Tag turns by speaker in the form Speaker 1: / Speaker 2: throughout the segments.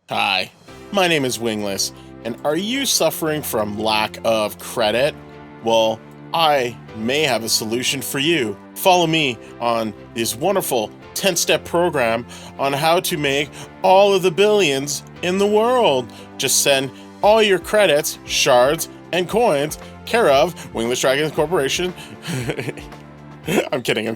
Speaker 1: Hi, my name is Wingless, and are you suffering from lack of credit? Well, I may have a solution for you. Follow me on this wonderful 10-step program on how to make all of the billions in the world. Just send all your credits, shards, and coins care of Wingless Dragons Corporation. I'm kidding.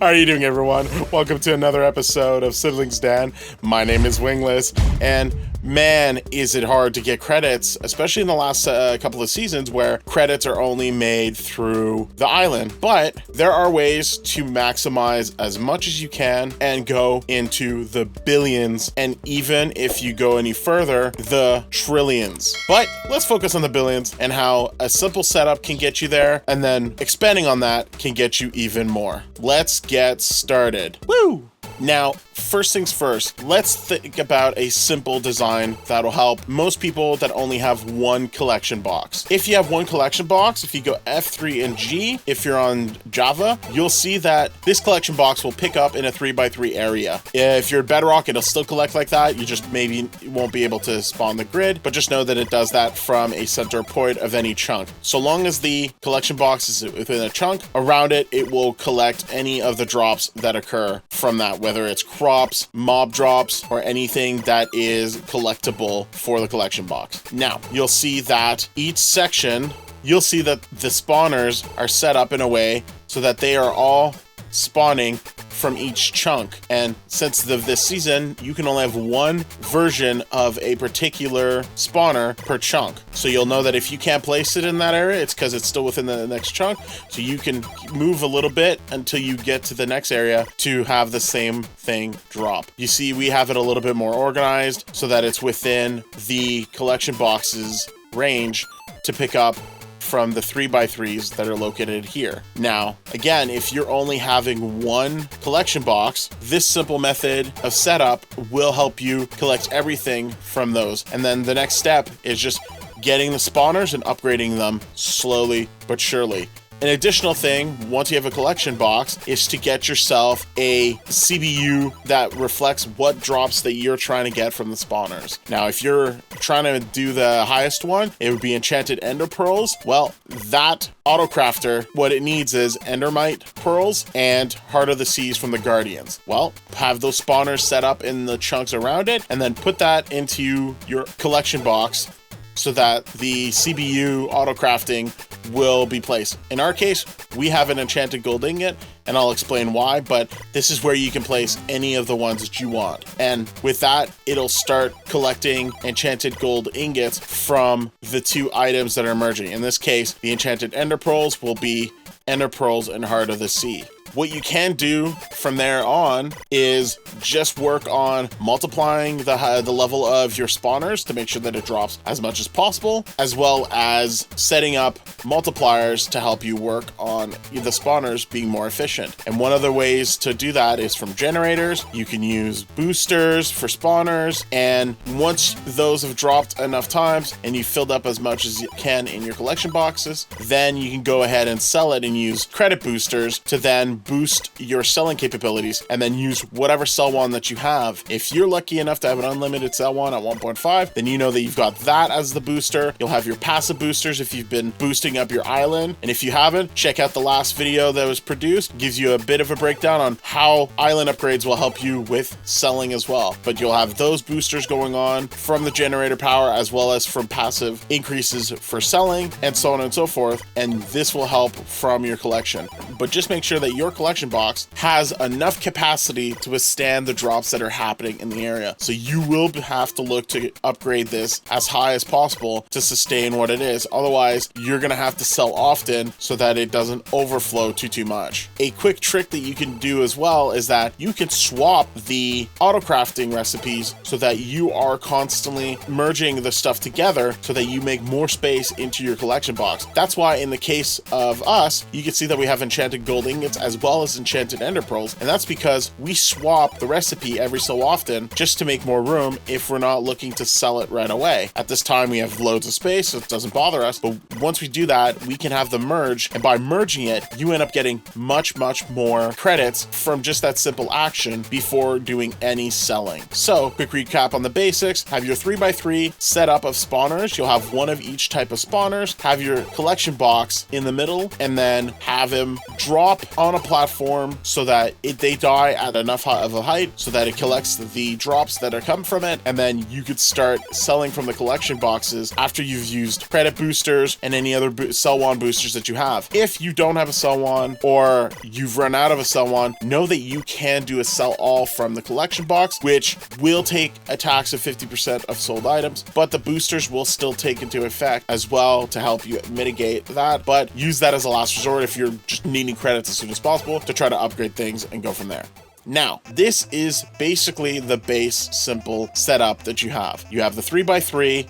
Speaker 1: How are you doing, everyone? Welcome to another episode of Siblings Den. My name is Wingless, and man, is it hard to get credits, especially in the last couple of seasons where credits are only made through the island. But there are ways to maximize as much as you can and go into the billions, and even if you go any further, the trillions. But let's focus on the billions and how a simple setup can get you there, and then expanding on that can get you even more. Let's get started. Woo! Now, first things first, let's think about a simple design that'll help most people that only have one collection box. If you have one collection box, if you go F3 and G, if you're on Java, you'll see that this collection box will pick up in a 3x3 area. If you're Bedrock, it'll still collect like that. You just maybe won't be able to spawn the grid, but just know that it does that from a center point of any chunk. So long as the collection box is within a chunk, around it, it will collect any of the drops that occur from that, whether it's crops, mob drops, or anything that is collectible for the collection box. Now, you'll see that each section, you'll see that the spawners are set up in a way so that they are all spawning from each chunk. And since this season, you can only have one version of a particular spawner per chunk. So you'll know that if you can't place it in that area, it's because it's still within the next chunk. So you can move a little bit until you get to the next area to have the same thing drop. You see, we have it a little bit more organized so that it's within the collection box's range to pick up from the 3x3s that are located here. Now, again, if you're only having one collection box, this simple method of setup will help you collect everything from those. And then the next step is just getting the spawners and upgrading them slowly but surely. An additional thing, once you have a collection box, is to get yourself a CBU that reflects what drops that you're trying to get from the spawners. Now, if you're trying to do the highest one, it would be Enchanted Ender Pearls. Well, that autocrafter, what it needs is Endermite Pearls and Heart of the Seas from the Guardians. Well, have those spawners set up in the chunks around it, and then put that into your collection box so that the CBU auto-crafting will be placed. In our case, we have an enchanted gold ingot, and I'll explain why, but this is where you can place any of the ones that you want. And with that, it'll start collecting enchanted gold ingots from the two items that are emerging. In this case, the enchanted ender pearls will be ender pearls and Heart of the Sea. What you can do from there on is just work on multiplying the level of your spawners to make sure that it drops as much as possible, as well as setting up multipliers to help you work on the spawners being more efficient. And one of the ways to do that is from generators. You can use boosters for spawners, and once those have dropped enough times and you filled up as much as you can in your collection boxes, then you can go ahead and sell it and use credit boosters to then boost your selling capabilities, and then use whatever sell one that you have. If you're lucky enough to have an unlimited sell one at 1.5, then you know that you've got that as the booster. You'll have your passive boosters if you've been boosting up your island, and if you haven't, check out the last video that was produced. It gives you a bit of a breakdown on how island upgrades will help you with selling as well. But you'll have those boosters going on from the generator power as well as from passive increases for selling, and so on and so forth, and this will help from your collection. But just make sure that your collection box has enough capacity to withstand the drops that are happening in the area. So you will have to look to upgrade this as high as possible to sustain what it is. Otherwise, you're going to have to sell often so that it doesn't overflow too much. A quick trick that you can do as well is that you can swap the auto-crafting recipes so that you are constantly merging the stuff together so that you make more space into your collection box. That's why in the case of us, you can see that we have enchanted gold ingots as well as enchanted ender pearls, and that's because we swap the recipe every so often just to make more room if we're not looking to sell it right away. At this time, we have loads of space, so it doesn't bother us, but once we do that, we can have them merge, and by merging it, you end up getting much more credits from just that simple action before doing any selling. So, quick recap on the basics: have your 3x3 setup of spawners. You'll have one of each type of spawners, have your collection box in the middle, and then have them drop on a platform so that they die at enough of a height so that it collects the drops that are come from it, and then you could start selling from the collection boxes after you've used credit boosters and any other sell one boosters that you have. If you don't have a sell one or you've run out of a sell one, know that you can do a sell all from the collection box, which will take a tax of 50% of sold items, but the boosters will still take into effect as well to help you mitigate that. But use that as a last resort if you're just needing credits as soon as possible to try to upgrade things and go from there. Now, this is basically the base simple setup that you have. You have the 3x3,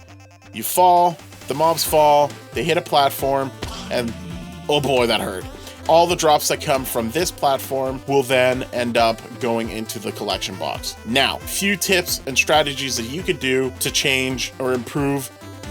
Speaker 1: you fall, the mobs fall, they hit a platform, and oh boy, that hurt. All the drops that come from this platform will then end up going into the collection box. Now, a few tips and strategies that you could do to change or improve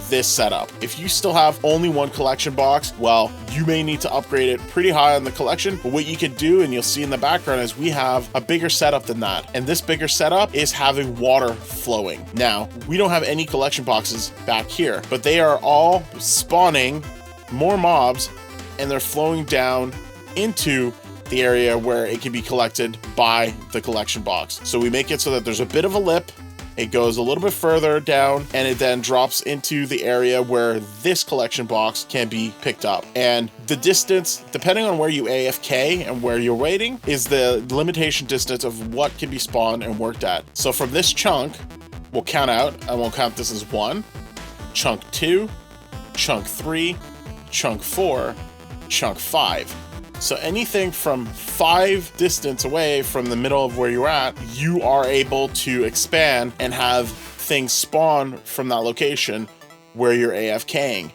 Speaker 1: this setup. If you still have only one collection box, well, you may need to upgrade it pretty high on the collection, but what you could do, and you'll see in the background, is we have a bigger setup than that. And this bigger setup is having water flowing. Now, we don't have any collection boxes back here, but they are all spawning more mobs, and they're flowing down into the area where it can be collected by the collection box. So we make it so that there's a bit of a lip, it goes a little bit further down, and it then drops into the area where this collection box can be picked up. And the distance, depending on where you AFK and where you're waiting, is the limitation distance of what can be spawned and worked at. So from this chunk, we'll count out, and we'll count this as 1, chunk 2, chunk 3, chunk 4, chunk 5. So anything from 5 distance away from the middle of where you're at, you are able to expand and have things spawn from that location where you're AFKing.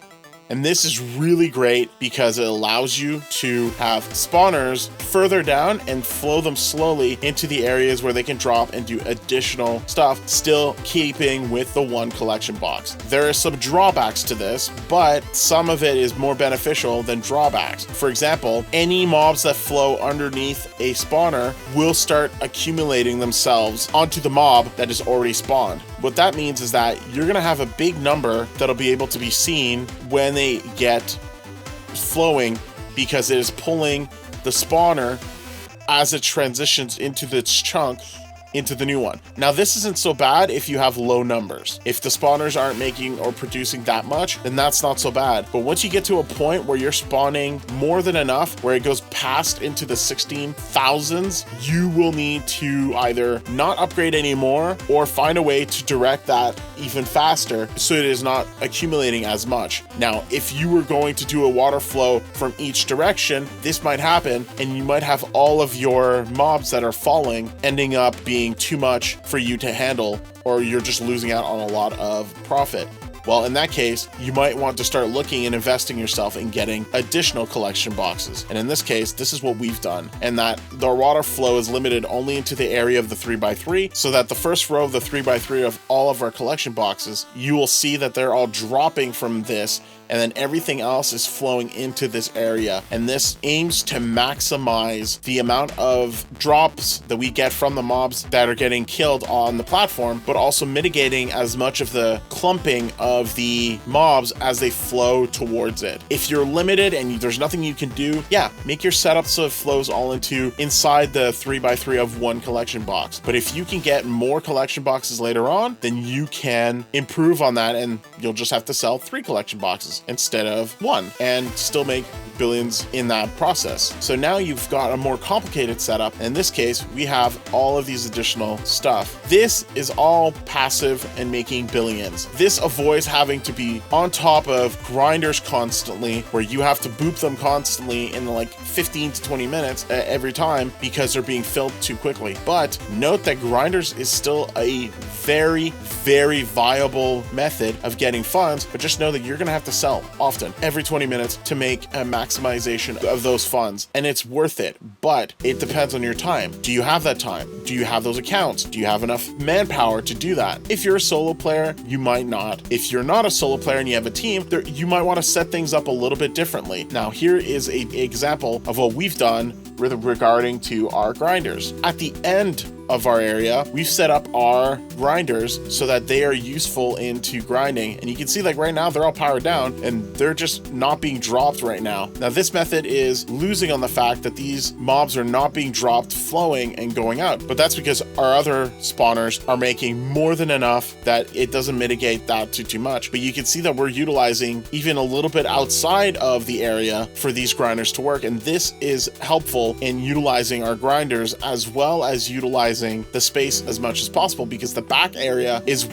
Speaker 1: And this is really great because it allows you to have spawners further down and flow them slowly into the areas where they can drop and do additional stuff, still keeping with the one collection box. There are some drawbacks to this, but some of it is more beneficial than drawbacks. For example, any mobs that flow underneath a spawner will start accumulating themselves onto the mob that is already spawned. What that means is that you're going to have a big number that'll be able to be seen when they get flowing, because it is pulling the spawner as it transitions into this chunk into the new one. Now, this isn't so bad if you have low numbers. If the spawners aren't making or producing that much, then that's not so bad. But once you get to a point where you're spawning more than enough, where it goes past into the 16,000s, you will need to either not upgrade anymore or find a way to direct that even faster so it is not accumulating as much. Now, if you were going to do a water flow from each direction, this might happen, and you might have all of your mobs that are falling ending up being too much for you to handle, or you're just losing out on a lot of profit. Well, in that case, you might want to start looking and investing yourself in getting additional collection boxes. And in this case, this is what we've done. And that the water flow is limited only into the area of the 3x3, so that the first row of the 3x3 of all of our collection boxes, you will see that they're all dropping from this, and then everything else is flowing into this area. And this aims to maximize the amount of drops that we get from the mobs that are getting killed on the platform, but also mitigating as much of the clumping of the mobs as they flow towards it. If you're limited and there's nothing you can do, yeah, make your setup so it flows all into inside the 3x3 of one collection box. But if you can get more collection boxes later on, then you can improve on that, and you'll just have to sell 3 collection boxes instead of 1 and still make billions in that process. So now you've got a more complicated setup. In this case, we have all of these additional stuff. This is all passive and making billions. This avoids having to be on top of grinders constantly, where you have to boop them constantly in like 15 to 20 minutes every time because they're being filled too quickly. But note that grinders is still a very, very viable method of getting funds, but just know that you're going to have to sell often, every 20 minutes, to make a maximization of those funds. And it's worth it, but it depends on your time. Do you have that time? Do you have those accounts? Do you have enough manpower to do that? If you're a solo player, you might not. If you're not a solo player and you have a team, you might want to set things up a little bit differently. Now, here is an example of what we've done regarding to our grinders. At the end of our area, we've set up our grinders so that they are useful into grinding, and you can see like right now they're all powered down and they're just not being dropped right now. Now this method is losing on the fact that these mobs are not being dropped, flowing and going out, but that's because our other spawners are making more than enough that it doesn't mitigate that too much. But you can see that we're utilizing even a little bit outside of the area for these grinders to work, and this is helpful in utilizing our grinders as well as utilizing the space as much as possible, because the back area is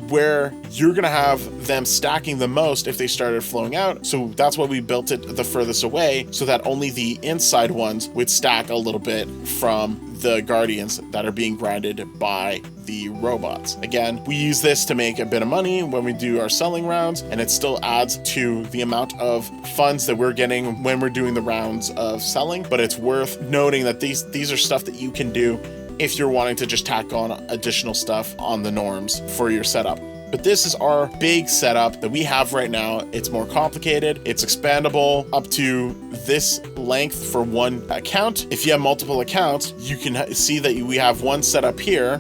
Speaker 1: where you're gonna have them stacking the most if they started flowing out. So that's why we built it the furthest away, so that only the inside ones would stack a little bit from the guardians that are being grinded by the robots. Again, we use this to make a bit of money when we do our selling rounds, and it still adds to the amount of funds that we're getting when we're doing the rounds of selling. But it's worth noting that these are stuff that you can do if you're wanting to just tack on additional stuff on the norms for your setup. But this is our big setup that we have right now. It's more complicated. It's expandable up to this length for one account. If you have multiple accounts, you can see that we have one setup here,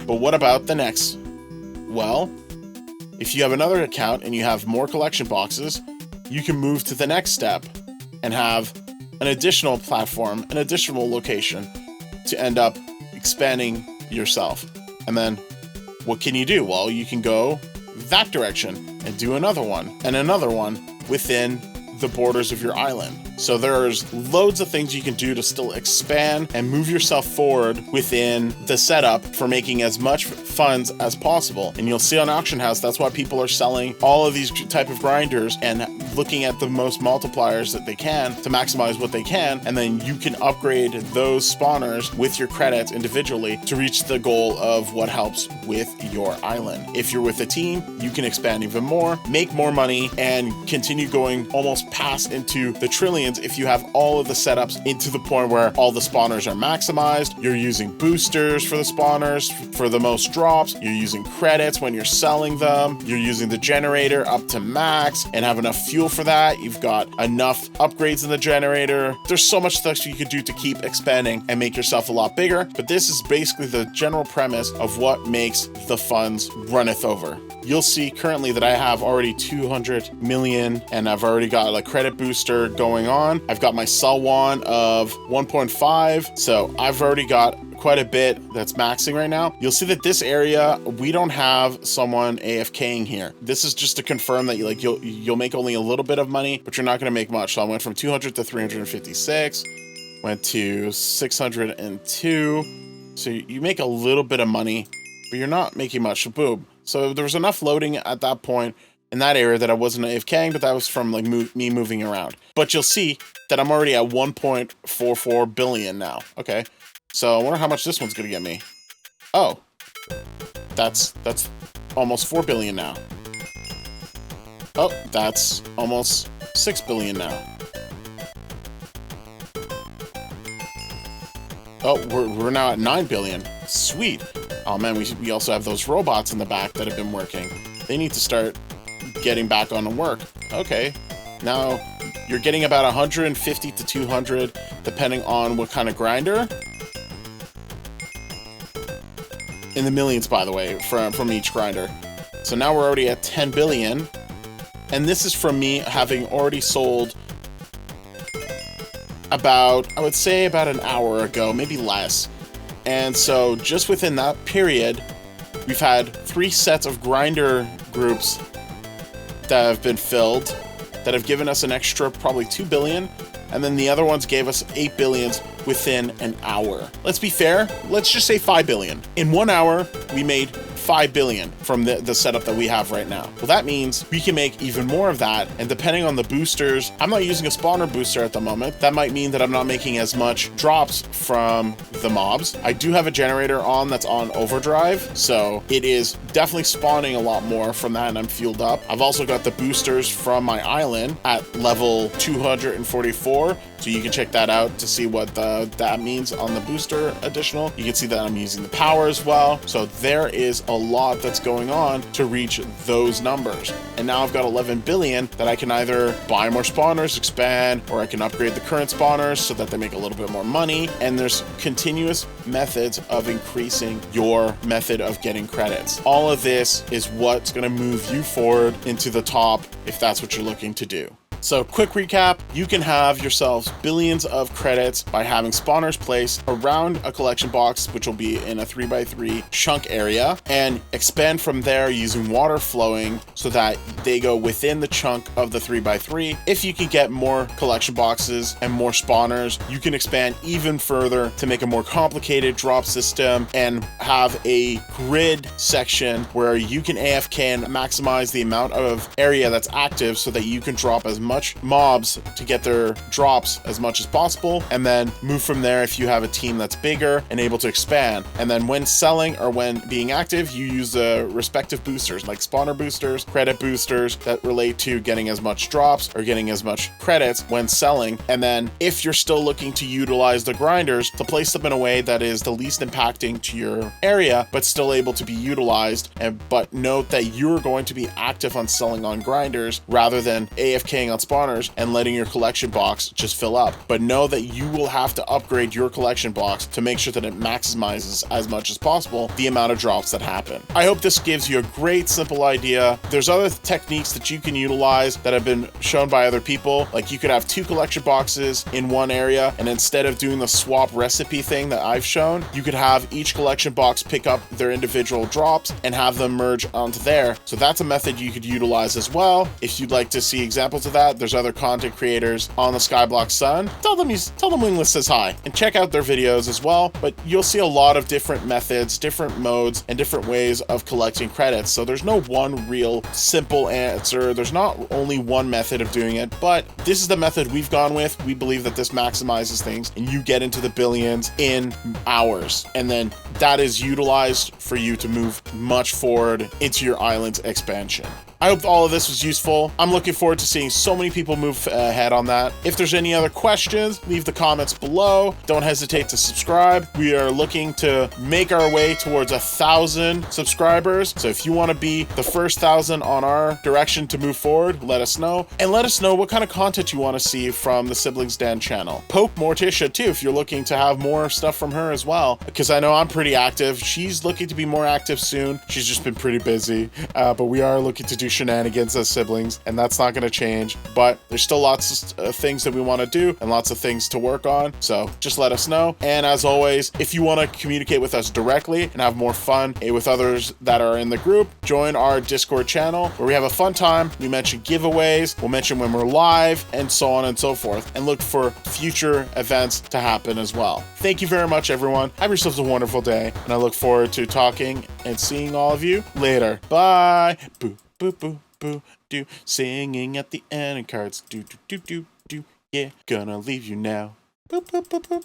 Speaker 1: but what about the next? Well, if you have another account and you have more collection boxes, you can move to the next step and have an additional platform, an additional location to end up expanding yourself. And then what can you do? Well, you can go that direction and do another one and another one within the borders of your island. So there's loads of things you can do to still expand and move yourself forward within the setup for making as much funds as possible. And you'll see on Auction House, that's why people are selling all of these type of grinders and looking at the most multipliers that they can to maximize what they can. And then you can upgrade those spawners with your credits individually to reach the goal of what helps with your island. If you're with a team, you can expand even more, make more money, and continue going almost past into the trillions if you have all of the setups into the point where all the spawners are maximized. You're using boosters for the spawners for the most drops. You're using credits when you're selling them. You're using the generator up to max and have enough fuel for that. You've got enough upgrades in the generator. There's so much stuff you could do to keep expanding and make yourself a lot bigger. But this is basically the general premise of what makes the funds runneth over. You'll see currently that I have already 200 million and I've already got a credit booster going on. I've got my sell one of 1.5. So I've already got quite a bit that's maxing right now. You'll see that this area, we don't have someone AFKing here. This is just to confirm that you'll make only a little bit of money, but you're not going to make much. So I went from 200 to 356, went to 602. So you make a little bit of money, but you're not making much. Boom. So there was enough loading at that point in that area that I wasn't AFKing, but that was from me moving around. But you'll see that I'm already at 1.44 billion now. Okay. So I wonder how much this one's going to get me. Oh, that's almost 4 billion now. Oh, that's almost 6 billion now. Oh, we're now at 9 billion. Sweet. Oh man, we also have those robots in the back that have been working. They need to start getting back on the work. Okay. Now you're getting about 150 to 200 depending on what kind of grinder. In the millions, by the way, from each grinder. So now we're already at 10 billion. And this is from me having already sold about, I would say about an hour ago, maybe less. And so just within that period, we've had 3 sets of grinder groups that have been filled that have given us an extra probably 2 billion. And then the other ones gave us 8 billions within an hour. Let's be fair. Let's just say 5 billion. In 1 hour, we made 5 billion from the setup that we have right now. Well, that means we can make even more of that, and depending on the boosters, I'm not using a spawner booster at the moment. That might mean that I'm not making as much drops from the mobs. I do have a generator on that's on overdrive, so it is definitely spawning a lot more from that, and I'm fueled up. I've also got the boosters from my island at level 244, so you can check that out to see what that means on the booster additional. You can see that I'm using the power as well, so there is a lot that's going on to reach those numbers. And now I've got 11 billion that I can either buy more spawners, expand, or I can upgrade the current spawners so that they make a little bit more money. And there's continuous methods of increasing your method of getting credits. All of this is what's going to move you forward into the top if that's what you're looking to do. So quick recap, you can have yourselves billions of credits by having spawners placed around a collection box, which will be in a 3x3 chunk area, and expand from there using water flowing so that they go within the chunk of the 3x3. If you can get more collection boxes and more spawners, you can expand even further to make a more complicated drop system and have a grid section where you can AFK and maximize the amount of area that's active so that you can drop as much mobs to get their drops as much as possible, and then move from there if you have a team that's bigger and able to expand. And then when selling or when being active, you use the respective boosters like spawner boosters, credit boosters that relate to getting as much drops or getting as much credits when selling. And then if you're still looking to utilize the grinders, to place them in a way that is the least impacting to your area but still able to be utilized, but note that you're going to be active on selling on grinders rather than AFKing on spawners and letting your collection box just fill up. But know that you will have to upgrade your collection box to make sure that it maximizes as much as possible the amount of drops that happen. I hope this gives you a great simple idea. There's other techniques that you can utilize that have been shown by other people. Like you could have 2 collection boxes in one area, and instead of doing the swap recipe thing that I've shown, you could have each collection box pick up their individual drops and have them merge onto there. So that's a method you could utilize as well. If you'd like to see examples of that, there's other content creators on the Skyblock Sun. Tell them Wingless says hi and check out their videos as well. But you'll see a lot of different methods, different modes, and different ways of collecting credits. So there's no one real simple answer. There's not only one method of doing it, but this is the method we've gone with. We believe that this maximizes things and you get into the billions in hours. And then that is utilized for you to move much forward into your island's expansion. I hope all of this was useful. I'm looking forward to seeing so many people move ahead on that. If there's any other questions, leave the comments below. Don't hesitate to subscribe. We are looking to make our way towards 1,000 subscribers. So if you want to be the first 1,000 on our direction to move forward, let us know. And let us know what kind of content you want to see from the Siblings Dan channel. Poke Morticia too, if you're looking to have more stuff from her as well. Because I know I'm pretty active. She's looking to be more active soon. She's just been pretty busy. But we are looking to do shenanigans as siblings, and that's not going to change. But there's still lots of things that we want to do and lots of things to work on, so just let us know. And as always, if you want to communicate with us directly and have more fun with others that are in the group, join our Discord channel where we have a fun time. We mention giveaways, we'll mention when we're live, and so on and so forth, and look for future events to happen as well. Thank you very much, everyone. Have yourselves a wonderful day, and I look forward to talking and seeing all of you later. Bye. Boo. Boo, boo, boo, do. Singing at the end of cards. Do, do, do, do, do. Yeah, gonna leave you now. Boop, boop, boop, boop.